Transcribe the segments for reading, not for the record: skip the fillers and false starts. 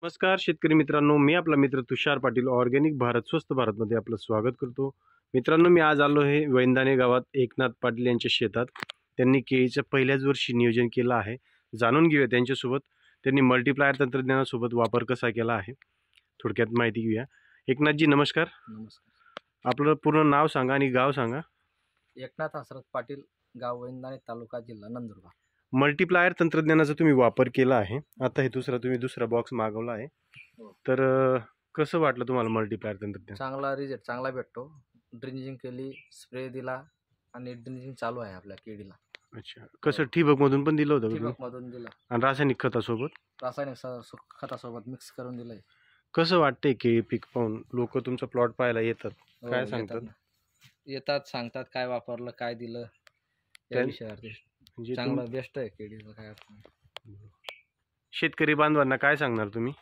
नमस्कार शेतकरी मित्रांनो, मी आपला मित्र तुषार पाटील ऑर्गॅनिक भारत स्वस्त भारतमध्ये आपलं स्वागत करतो. मित्रांनो, मी आज आलो आहे वैंदाणे गावात एकनाथ पाटील यांच्या शेतात. त्यांनी केळीचं पहिल्याच वर्षी नियोजन केलं आहे. जाणून घेऊया त्यांच्यासोबत त्यांनी मल्टीप्लायर तंत्रज्ञानासोबत वापर कसा केला आहे. थोडक्यात माहिती घेऊया. एकनाथजी नमस्कार. नमस्कार. आपलं पूर्ण नाव सांगा आणि गाव सांगा. एकनाथ हसरत पाटील, गाव वैंदाणे, तालुका जिल्हा नंदुरबार. मल्टीप्लायर तंत्रज्ञानाचा तुम्ही वापर केला आहे. आता हे तुम्ही दुसरा बॉक्स मागवला आहे. हो. तर कसं वाटलं तुम्हाला मल्टीप्लायर तंत्रज्ञान? चांगला रिझल्ट चांगला भेटतो. ड्रिंचिंग केली, स्प्रे दिला आणि ड्रिंचिंग चालू आहे आपल्या केळीला. अच्छा, कसं ठिबकमधून पण दिलं होतं का तुम्ही? ठिबकमधून दिलं आणि रासायनिक खतासोबत? रासायनिक खतासोबत मिक्स करून दिलंय. कसं वाटतंय की पीक पाहून लोक तुमचा प्लॉट पाहायला येतात, हो, काय सांगतात? येतात सांगतात काय वापरलं, काय दिलं या त्या- विषयावरती. म्हणजे चांगलं बेस्ट आहे केळीचं, काय अडचण नाही. शेतकरी बांधवांना काय सांगणार तुम्ही?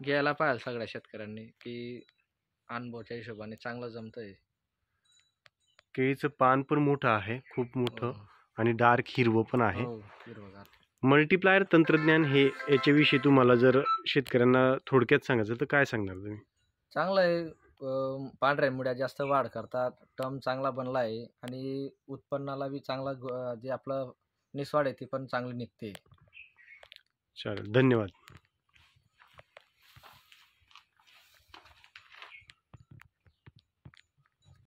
घ्यायला पाहिजे सगळ्या शेतकऱ्यांनी की अनुभवाच्या हिशोबाने चांगलं जमतंय. केळीचं पान पण मोठं आहे, खूप मोठं, हो, आणि डार्क हिरवं पण आहे. हो, हिरवंगार. मल्टीप्लायर तंत्रज्ञान हे याच्याविषयी तुम्हाला जर शेतकऱ्यांना थोडक्यात सांगायचं तर काय सांगणार तुम्ही? चांगलं आहे. पांढऱ्या मुळ्या जास्त वाढ करतात. टर्म चांगला बनला आहे आणि उत्पन्नाला बी चांगला जे आपलं निस्वाड आहे ती पण चांगली निघते. चालेल, धन्यवाद.